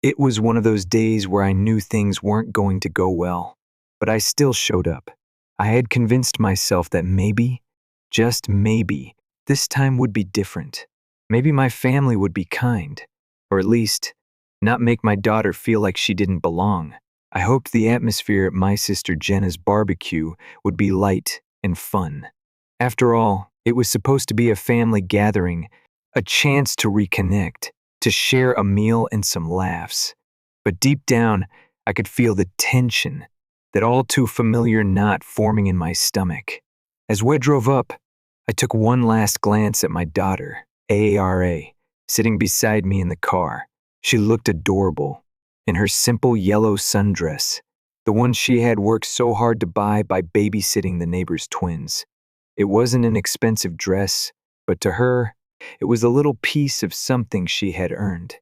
It was one of those days where I knew things weren't going to go well, but I still showed up. I had convinced myself that maybe, just maybe, this time would be different. Maybe my family would be kind, or at least not make my daughter feel like she didn't belong. I hoped the atmosphere at my sister Jenna's barbecue would be light and fun. After all, it was supposed to be a family gathering, a chance to reconnect, to share a meal and some laughs. But deep down, I could feel the tension, that all too familiar knot forming in my stomach. As we drove up, I took one last glance at my daughter, Ara, sitting beside me in the car. She looked adorable, in her simple yellow sundress, the one she had worked so hard to buy by babysitting the neighbor's twins. It wasn't an expensive dress, but to her, it was a little piece of something she had earned.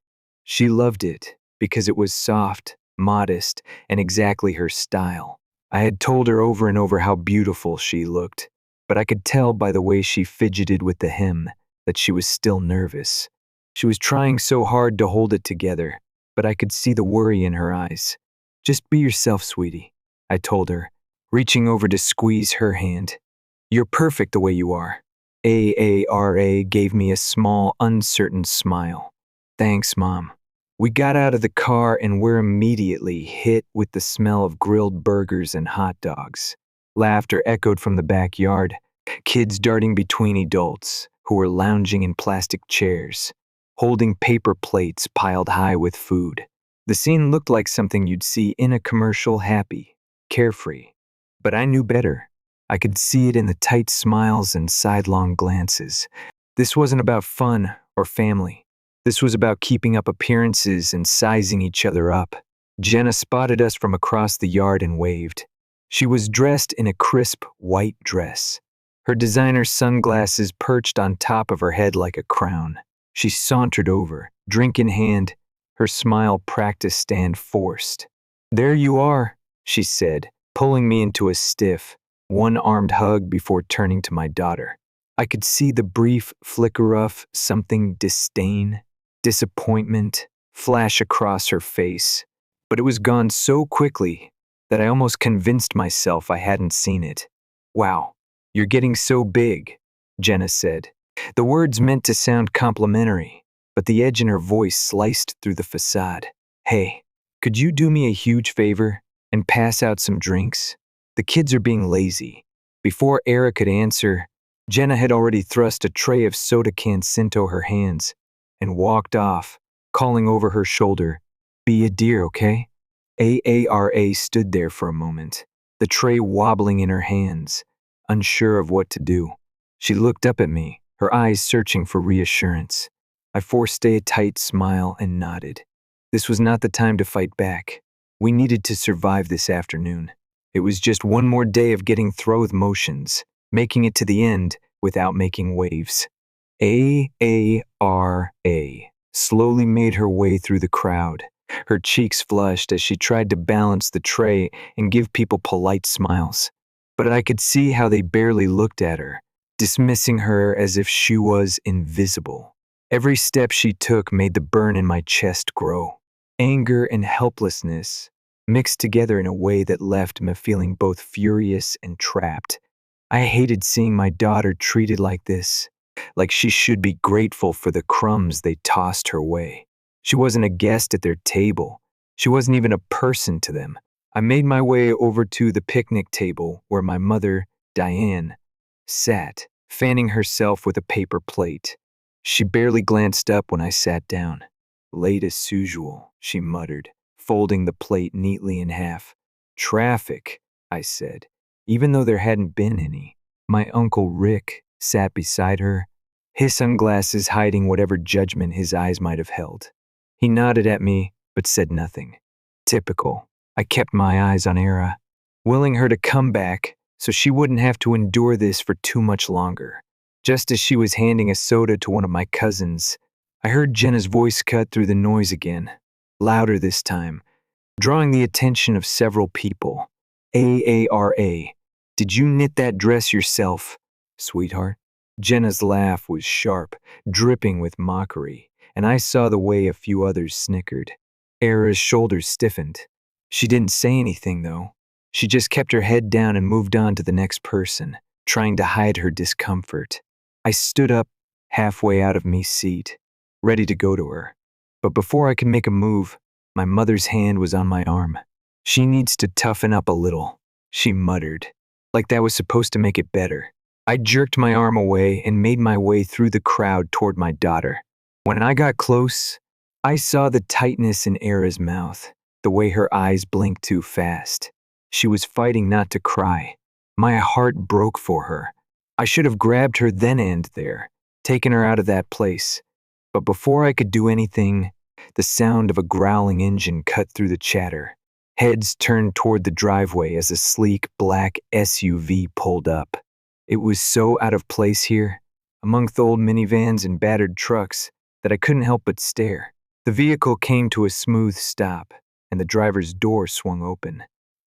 She loved it because it was soft, modest, and exactly her style. I had told her over and over how beautiful she looked, but I could tell by the way she fidgeted with the hem that she was still nervous. She was trying so hard to hold it together, but I could see the worry in her eyes. "Just be yourself, sweetie," I told her, reaching over to squeeze her hand. "You're perfect the way you are." Ara gave me a small, uncertain smile. "Thanks, Mom." We got out of the car and were immediately hit with the smell of grilled burgers and hot dogs. Laughter echoed from the backyard, kids darting between adults who were lounging in plastic chairs, holding paper plates piled high with food. The scene looked like something you'd see in a commercial, happy, carefree. But I knew better. I could see it in the tight smiles and sidelong glances. This wasn't about fun or family. This was about keeping up appearances and sizing each other up. Jenna spotted us from across the yard and waved. She was dressed in a crisp white dress, her designer sunglasses perched on top of her head like a crown. She sauntered over, drink in hand, her smile practiced and forced. "There you are," she said, pulling me into a stiff, one-armed hug before turning to my daughter. I could see the brief flicker of something disdain, disappointment, flash across her face, but it was gone so quickly that I almost convinced myself I hadn't seen it. "Wow, you're getting so big," Jenna said. The words meant to sound complimentary, but the edge in her voice sliced through the facade. "Hey, could you do me a huge favor and pass out some drinks? The kids are being lazy." Before Era could answer, Jenna had already thrust a tray of soda cans into her hands and walked off, calling over her shoulder, "Be a dear, okay?" Ara stood there for a moment, the tray wobbling in her hands, unsure of what to do. She looked up at me, her eyes searching for reassurance. I forced a tight smile and nodded. This was not the time to fight back. We needed to survive this afternoon. It was just one more day of getting through with motions, making it to the end without making waves. Ara slowly made her way through the crowd. Her cheeks flushed as she tried to balance the tray and give people polite smiles. But I could see how they barely looked at her, dismissing her as if she was invisible. Every step she took made the burn in my chest grow. Anger and helplessness mixed together in a way that left me feeling both furious and trapped. I hated seeing my daughter treated like this, like she should be grateful for the crumbs they tossed her way. She wasn't a guest at their table. She wasn't even a person to them. I made my way over to the picnic table where my mother, Diane, sat, fanning herself with a paper plate. She barely glanced up when I sat down. "Late as usual," she muttered, folding the plate neatly in half. "Traffic," I said, even though there hadn't been any. My Uncle Rick sat beside her, his sunglasses hiding whatever judgment his eyes might have held. He nodded at me, but said nothing. Typical. I kept my eyes on Era, willing her to come back so she wouldn't have to endure this for too much longer. Just as she was handing a soda to one of my cousins, I heard Jenna's voice cut through the noise again, louder this time, drawing the attention of several people. "Ara, did you knit that dress yourself, sweetheart?" Jenna's laugh was sharp, dripping with mockery, and I saw the way a few others snickered. Era's shoulders stiffened. She didn't say anything, though. She just kept her head down and moved on to the next person, trying to hide her discomfort. I stood up, halfway out of me's seat, ready to go to her. But before I could make a move, my mother's hand was on my arm. "She needs to toughen up a little," she muttered, like that was supposed to make it better. I jerked my arm away and made my way through the crowd toward my daughter. When I got close, I saw the tightness in Era's mouth, the way her eyes blinked too fast. She was fighting not to cry. My heart broke for her. I should have grabbed her then and there, taken her out of that place. But before I could do anything, the sound of a growling engine cut through the chatter. Heads turned toward the driveway as a sleek black SUV pulled up. It was so out of place here, amongst old minivans and battered trucks, that I couldn't help but stare. The vehicle came to a smooth stop, and the driver's door swung open.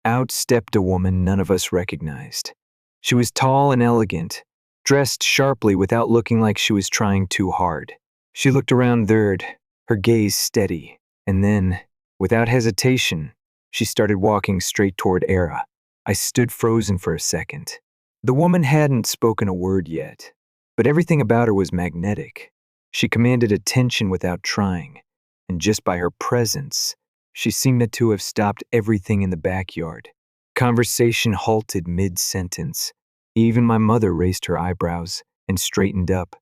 Out stepped a woman none of us recognized. She was tall and elegant, dressed sharply without looking like she was trying too hard. She looked around third, her gaze steady, and then, without hesitation, she started walking straight toward Era. I stood frozen for a second. The woman hadn't spoken a word yet, but everything about her was magnetic. She commanded attention without trying, and just by her presence, she seemed to have stopped everything in the backyard. Conversation halted mid-sentence. Even my mother raised her eyebrows and straightened up,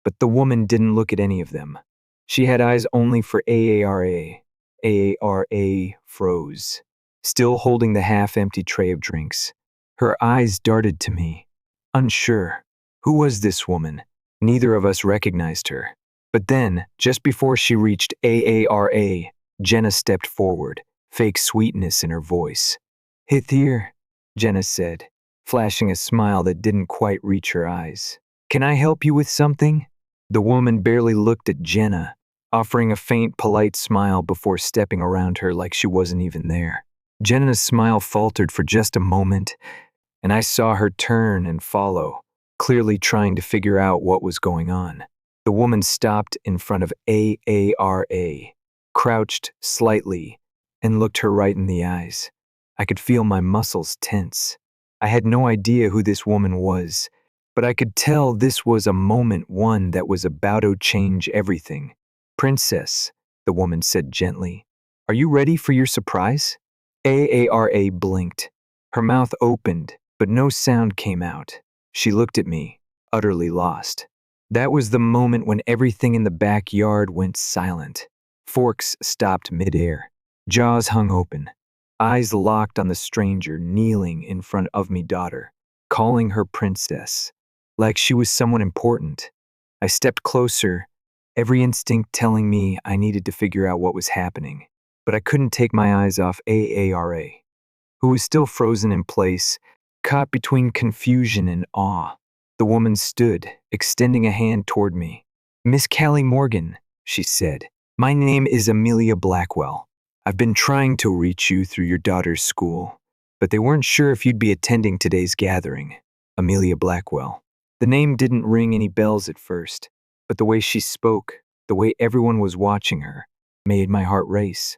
but the woman didn't look at any of them. She had eyes only for AARA. AARA froze, still holding the half-empty tray of drinks. Her eyes darted to me, unsure. Who was this woman? Neither of us recognized her. But then, just before she reached AARA, Jenna stepped forward, fake sweetness in her voice. "Here," Jenna said, flashing a smile that didn't quite reach her eyes. "Can I help you with something?" The woman barely looked at Jenna, offering a faint, polite smile before stepping around her like she wasn't even there. Jenna's smile faltered for just a moment, and I saw her turn and follow, clearly trying to figure out what was going on. The woman stopped in front of AARA, crouched slightly, and looked her right in the eyes. I could feel my muscles tense. I had no idea who this woman was, but I could tell this was a moment one that was about to change everything. "Princess," the woman said gently, "are you ready for your surprise?" AARA blinked. Her mouth opened, but no sound came out. She looked at me, utterly lost. That was the moment when everything in the backyard went silent. Forks stopped midair. Jaws hung open. Eyes locked on the stranger kneeling in front of me daughter, calling her princess, like she was someone important. I stepped closer, every instinct telling me I needed to figure out what was happening. But I couldn't take my eyes off AARA, who was still frozen in place, caught between confusion and awe. The woman stood, extending a hand toward me. "Miss Callie Morgan," she said. "My name is Amelia Blackwell. I've been trying to reach you through your daughter's school, but they weren't sure if you'd be attending today's gathering." Amelia Blackwell. The name didn't ring any bells at first, but the way she spoke, the way everyone was watching her, made my heart race.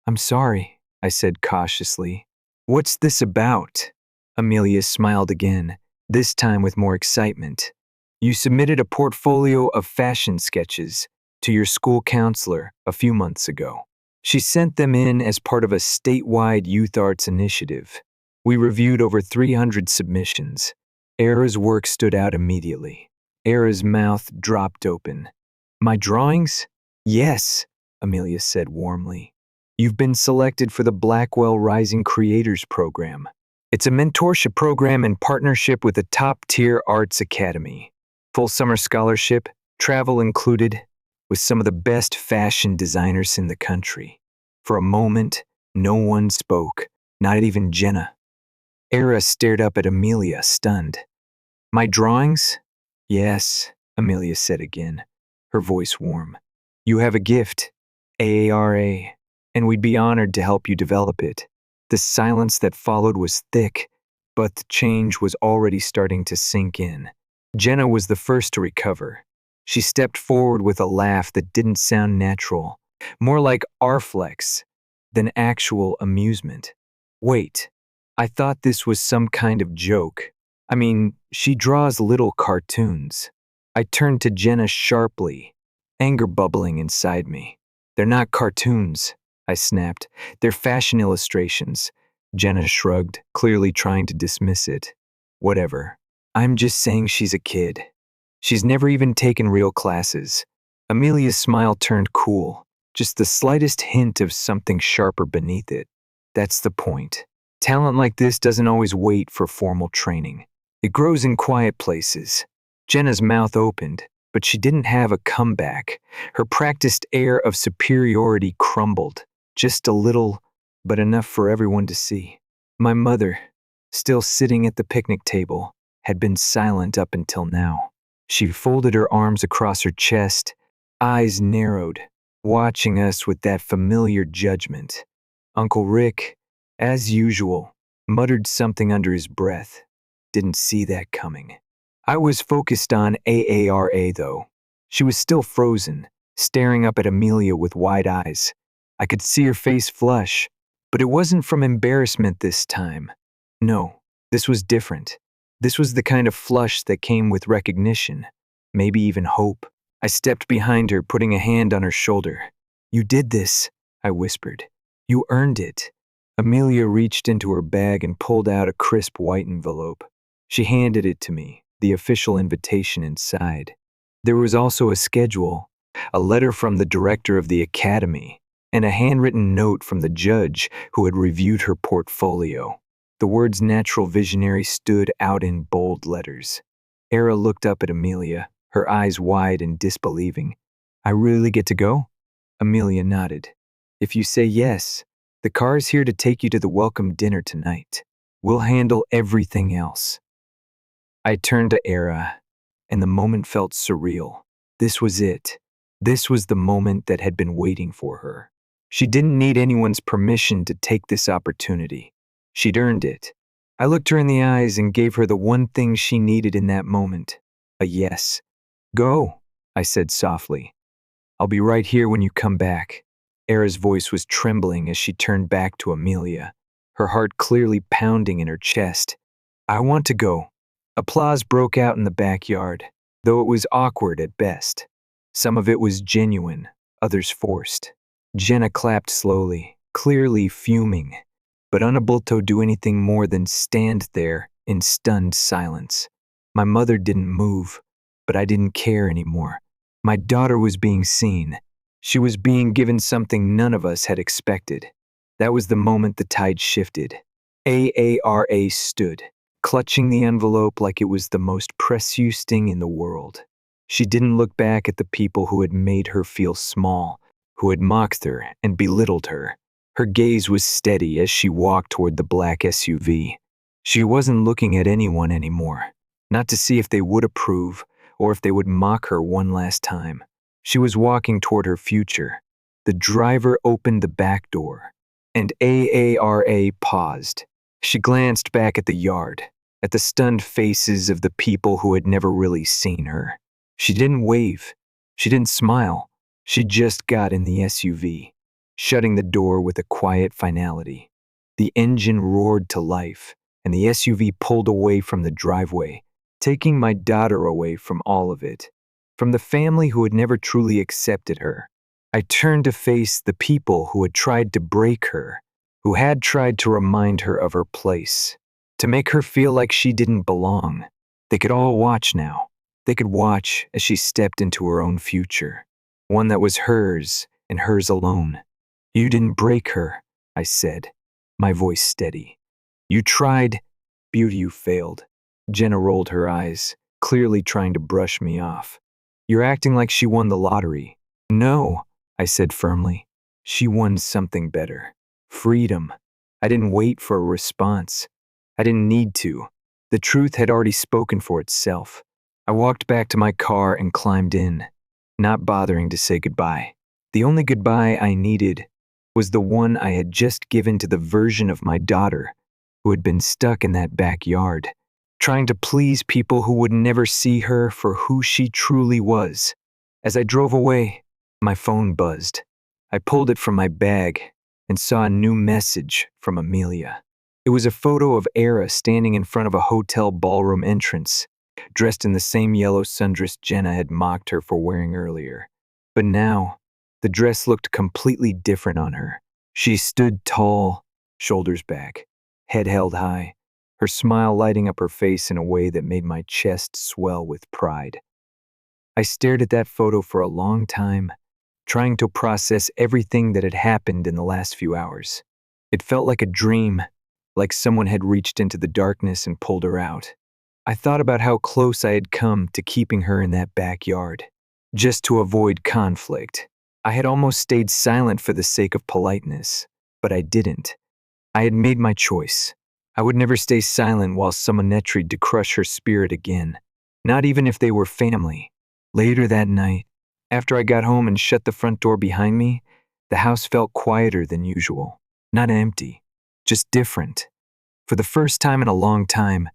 "I'm sorry," I said cautiously. "What's this about?" Amelia smiled again, this time with more excitement. "You submitted a portfolio of fashion sketches to your school counselor a few months ago. She sent them in as part of a statewide youth arts initiative. We reviewed over 300 submissions. Era's work stood out immediately. Era's mouth dropped open. "My drawings?" "Yes," Amelia said warmly. "You've been selected for the Blackwell Rising Creators Program. It's a mentorship program in partnership with a top-tier arts academy. Full summer scholarship, travel included, with some of the best fashion designers in the country." For a moment, no one spoke, not even Jenna. Era stared up at Amelia, stunned. "My drawings?" "Yes," Amelia said again, her voice warm. "You have a gift, AARA, and we'd be honored to help you develop it." The silence that followed was thick, but the change was already starting to sink in. Jenna was the first to recover. She stepped forward with a laugh that didn't sound natural, more like Arflex than actual amusement. Wait, I thought this was some kind of joke. I mean, she draws little cartoons. I turned to Jenna sharply, anger bubbling inside me. They're not cartoons, I snapped. They're fashion illustrations. Jenna shrugged, clearly trying to dismiss it. Whatever. I'm just saying she's a kid. She's never even taken real classes. Amelia's smile turned cool, just the slightest hint of something sharper beneath it. That's the point. Talent like this doesn't always wait for formal training. It grows in quiet places. Jenna's mouth opened, but she didn't have a comeback. Her practiced air of superiority crumbled, just a little, but enough for everyone to see. My mother, still sitting at the picnic table, had been silent up until now. She folded her arms across her chest, eyes narrowed, watching us with that familiar judgment. Uncle Rick, as usual, muttered something under his breath. Didn't see that coming. I was focused on AARA, though. She was still frozen, staring up at Amelia with wide eyes. I could see her face flush, but it wasn't from embarrassment this time. No, this was different. This was the kind of flush that came with recognition, maybe even hope. I stepped behind her, putting a hand on her shoulder. You did this, I whispered. You earned it. Amelia reached into her bag and pulled out a crisp white envelope. She handed it to me, the official invitation inside. There was also a schedule, a letter from the director of the academy, and a handwritten note from the judge who had reviewed her portfolio. The words natural visionary stood out in bold letters. Era looked up at Amelia, her eyes wide and disbelieving. I really get to go? Amelia nodded. If you say yes, the car's here to take you to the welcome dinner tonight. We'll handle everything else. I turned to Era, and the moment felt surreal. This was it. This was the moment that had been waiting for her. She didn't need anyone's permission to take this opportunity. She'd earned it. I looked her in the eyes and gave her the one thing she needed in that moment, a yes. Go, I said softly. I'll be right here when you come back. Era's voice was trembling as she turned back to Amelia, her heart clearly pounding in her chest. I want to go. Applause broke out in the backyard, though it was awkward at best. Some of it was genuine, others forced. Jenna clapped slowly, clearly fuming, but unable to do anything more than stand there in stunned silence. My mother didn't move, but I didn't care anymore. My daughter was being seen. She was being given something none of us had expected. That was the moment the tide shifted. AARA stood, clutching the envelope like it was the most precious thing in the world. She didn't look back at the people who had made her feel small, who had mocked her and belittled her. Her gaze was steady as she walked toward the black SUV. She wasn't looking at anyone anymore, not to see if they would approve or if they would mock her one last time. She was walking toward her future. The driver opened the back door, and AARA paused. She glanced back at the yard, at the stunned faces of the people who had never really seen her. She didn't wave. She didn't smile. She just got in the SUV, shutting the door with a quiet finality. The engine roared to life, and the SUV pulled away from the driveway, taking my daughter away from all of it, from the family who had never truly accepted her. I turned to face the people who had tried to break her, who had tried to remind her of her place, to make her feel like she didn't belong. They could all watch now. They could watch as she stepped into her own future, one that was hers and hers alone. You didn't break her, I said, my voice steady. You tried, beauty, you failed. Jenna rolled her eyes, clearly trying to brush me off. You're acting like she won the lottery. No, I said firmly. She won something better. Freedom. I didn't wait for a response. I didn't need to. The truth had already spoken for itself. I walked back to my car and climbed in, not bothering to say goodbye. The only goodbye I needed was the one I had just given to the version of my daughter who had been stuck in that backyard, trying to please people who would never see her for who she truly was. As I drove away, my phone buzzed. I pulled it from my bag and saw a new message from Amelia. It was a photo of Era standing in front of a hotel ballroom entrance, dressed in the same yellow sundress Jenna had mocked her for wearing earlier. But now, the dress looked completely different on her. She stood tall, shoulders back, head held high, her smile lighting up her face in a way that made my chest swell with pride. I stared at that photo for a long time, trying to process everything that had happened in the last few hours. It felt like a dream, like someone had reached into the darkness and pulled her out. I thought about how close I had come to keeping her in that backyard, just to avoid conflict. I had almost stayed silent for the sake of politeness, but I didn't. I had made my choice. I would never stay silent while someone tried to crush her spirit again, not even if they were family. Later that night, after I got home and shut the front door behind me, the house felt quieter than usual. Not empty, just different. For the first time in a long time,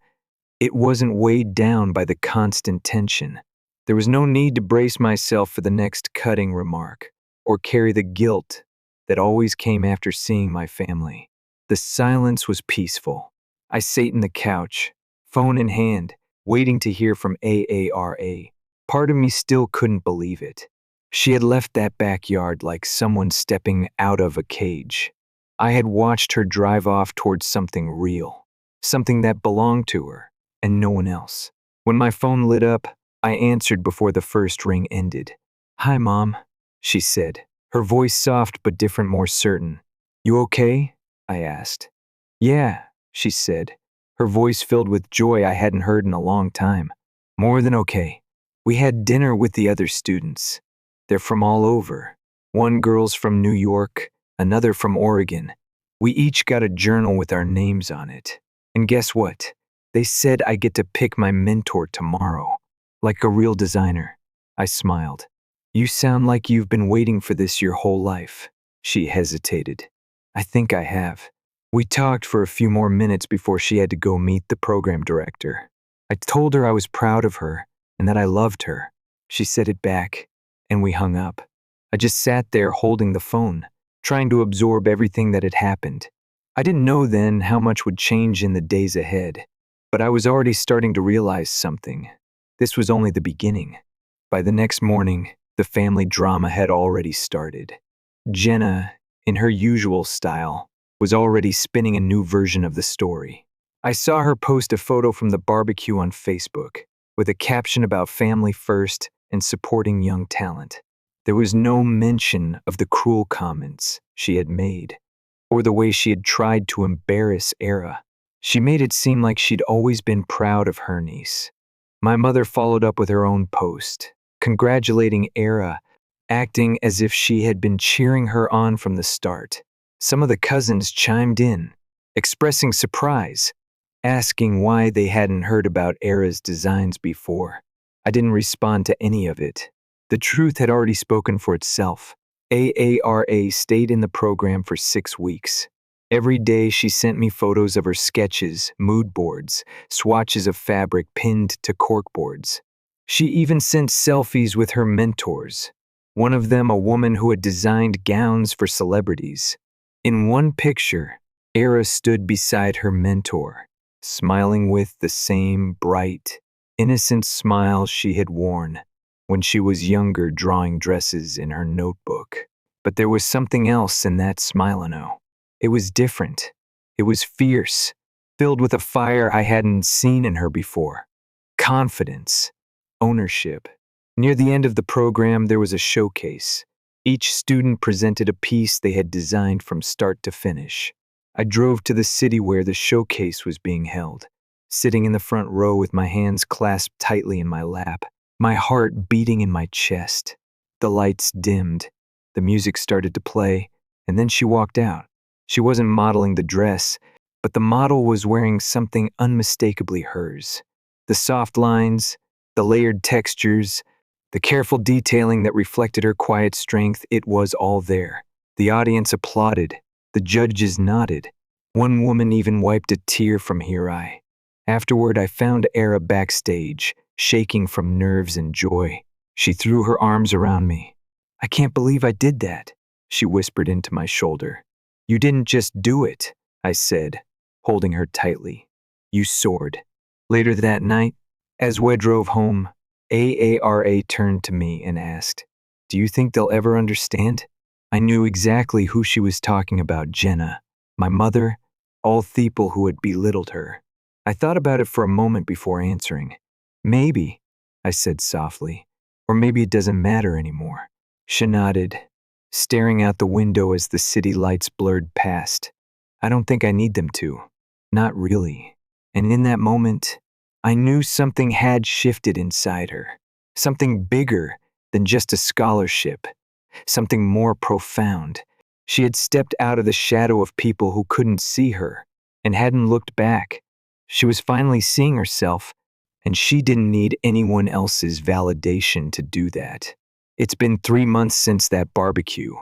it wasn't weighed down by the constant tension. There was no need to brace myself for the next cutting remark, or carry the guilt that always came after seeing my family. The silence was peaceful. I sat in the couch, phone in hand, waiting to hear from Aara. Part of me still couldn't believe it. She had left that backyard like someone stepping out of a cage. I had watched her drive off towards something real, something that belonged to her, and no one else. When my phone lit up, I answered before the first ring ended. "Hi, Mom," she said, her voice soft but different, more certain. "You okay?" I asked. "Yeah," she said, her voice filled with joy I hadn't heard in a long time. "More than okay. We had dinner with the other students. They're from all over. One girl's from New York, another from Oregon. We each got a journal with our names on it. And guess what? They said I get to pick my mentor tomorrow. Like a real designer." I smiled. "You sound like you've been waiting for this your whole life." She hesitated. "I think I have." We talked for a few more minutes before she had to go meet the program director. I told her I was proud of her and that I loved her. She said it back, and we hung up. I just sat there holding the phone, trying to absorb everything that had happened. I didn't know then how much would change in the days ahead, but I was already starting to realize something. This was only the beginning. By the next morning, the family drama had already started. Jenna, in her usual style, was already spinning a new version of the story. I saw her post a photo from the barbecue on Facebook, with a caption about family first and supporting young talent. There was no mention of the cruel comments she had made, or the way she had tried to embarrass Era. She made it seem like she'd always been proud of her niece. My mother followed up with her own post, congratulating Era, acting as if she had been cheering her on from the start. Some of the cousins chimed in, expressing surprise, asking why they hadn't heard about Era's designs before. I didn't respond to any of it. The truth had already spoken for itself. Aara stayed in the program for 6 weeks. Every day she sent me photos of her sketches, mood boards, swatches of fabric pinned to corkboards. She even sent selfies with her mentors, one of them a woman who had designed gowns for celebrities. In one picture, Era stood beside her mentor, smiling with the same bright, innocent smile she had worn when she was younger, drawing dresses in her notebook. But there was something else in that smile. It was different. It was fierce, filled with a fire I hadn't seen in her before. Confidence, ownership. Near the end of the program, there was a showcase. Each student presented a piece they had designed from start to finish. I drove to the city where the showcase was being held, sitting in the front row with my hands clasped tightly in my lap, my heart beating in my chest. The lights dimmed, the music started to play, and then she walked out. She wasn't modeling the dress, but the model was wearing something unmistakably hers. The soft lines, the layered textures, the careful detailing that reflected her quiet strength, it was all there. The audience applauded. The judges nodded. One woman even wiped a tear from her eye. Afterward, I found Era backstage, shaking from nerves and joy. She threw her arms around me. "I can't believe I did that. she whispered into my shoulder. You didn't just do it, I said, holding her tightly. You soared. Later that night, as we drove home, Aara turned to me and asked, do you think they'll ever understand? I knew exactly who she was talking about, Jenna, my mother, all people who had belittled her. I thought about it for a moment before answering. Maybe, I said softly, or maybe it doesn't matter anymore. She nodded, staring out the window as the city lights blurred past. I don't think I need them to. Not really. And in that moment, I knew something had shifted inside her. Something bigger than just a scholarship. Something more profound. She had stepped out of the shadow of people who couldn't see her and hadn't looked back. She was finally seeing herself, and she didn't need anyone else's validation to do that. It's been 3 months since that barbecue.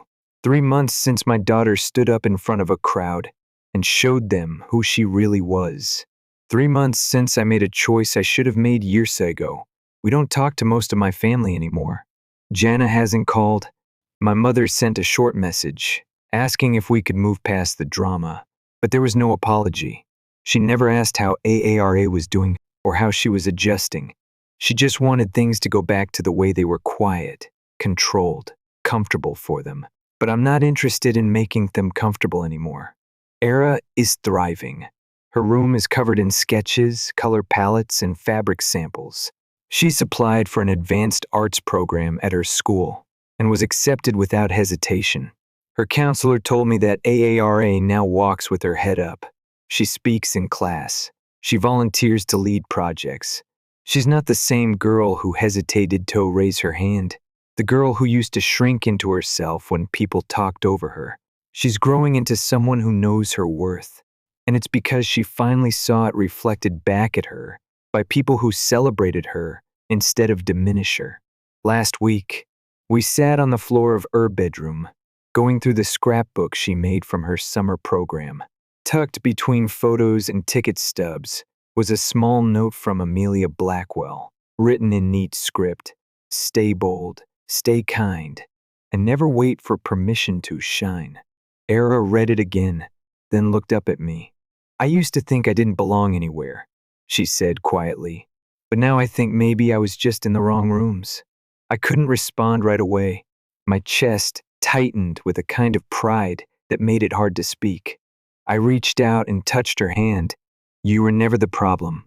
3 months since my daughter stood up in front of a crowd and showed them who she really was. 3 months since I made a choice I should have made years ago. We don't talk to most of my family anymore. Jana hasn't called. My mother sent a short message, asking if we could move past the drama, but there was no apology. She never asked how Aara was doing or how she was adjusting. She just wanted things to go back to the way they were: quiet, controlled, comfortable for them. But I'm not interested in making them comfortable anymore. Era is thriving. Her room is covered in sketches, color palettes, and fabric samples. She's applied for an advanced arts program at her school and was accepted without hesitation. Her counselor told me that Aara now walks with her head up. She speaks in class. She volunteers to lead projects. She's not the same girl who hesitated to raise her hand, the girl who used to shrink into herself when people talked over her. She's growing into someone who knows her worth, and it's because she finally saw it reflected back at her by people who celebrated her instead of diminish her. Last week, we sat on the floor of her bedroom, going through the scrapbook she made from her summer program. Tucked between photos and ticket stubs was a small note from Amelia Blackwell, written in neat script. Stay bold, stay kind, and never wait for permission to shine. Era read it again, then looked up at me. I used to think I didn't belong anywhere, she said quietly, but now I think maybe I was just in the wrong rooms. I couldn't respond right away. My chest tightened with a kind of pride that made it hard to speak. I reached out and touched her hand. You were never the problem,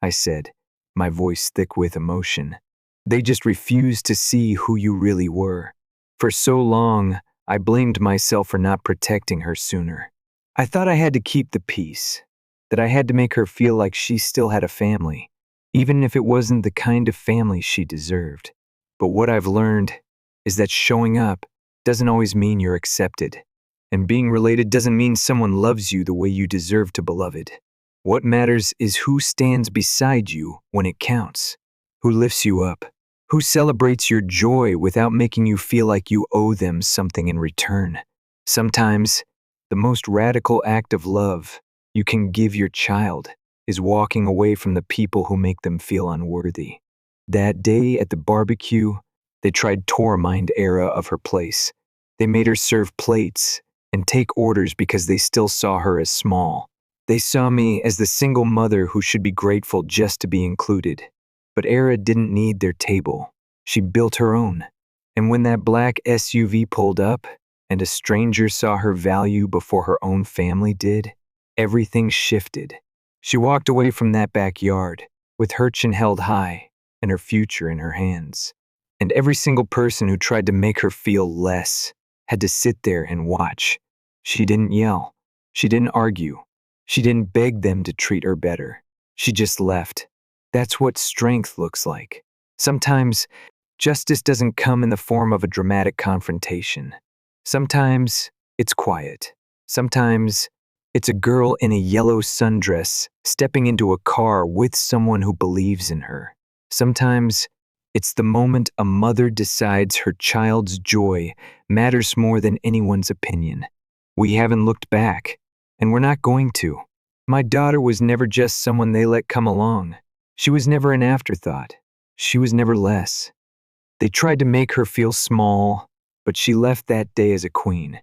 I said, my voice thick with emotion. They just refused to see who you really were. For so long, I blamed myself for not protecting her sooner. I thought I had to keep the peace, that I had to make her feel like she still had a family, even if it wasn't the kind of family she deserved. But what I've learned is that showing up doesn't always mean you're accepted, and being related doesn't mean someone loves you the way you deserve to be beloved. What matters is who stands beside you when it counts, who lifts you up, who celebrates your joy without making you feel like you owe them something in return. Sometimes, the most radical act of love you can give your child is walking away from the people who make them feel unworthy. That day at the barbecue, they tried to remind Era of her place. They made her serve plates and take orders because they still saw her as small. They saw me as the single mother who should be grateful just to be included. But Era didn't need their table. She built her own. And when that black SUV pulled up, and a stranger saw her value before her own family did, everything shifted. She walked away from that backyard, with her chin held high and her future in her hands. And every single person who tried to make her feel less had to sit there and watch. She didn't yell. She didn't argue. She didn't beg them to treat her better. She just left. That's what strength looks like. Sometimes, justice doesn't come in the form of a dramatic confrontation. Sometimes, it's quiet. Sometimes, it's a girl in a yellow sundress stepping into a car with someone who believes in her. Sometimes, it's the moment a mother decides her child's joy matters more than anyone's opinion. We haven't looked back, and we're not going to. My daughter was never just someone they let come along. She was never an afterthought. She was never less. They tried to make her feel small, but she left that day as a queen.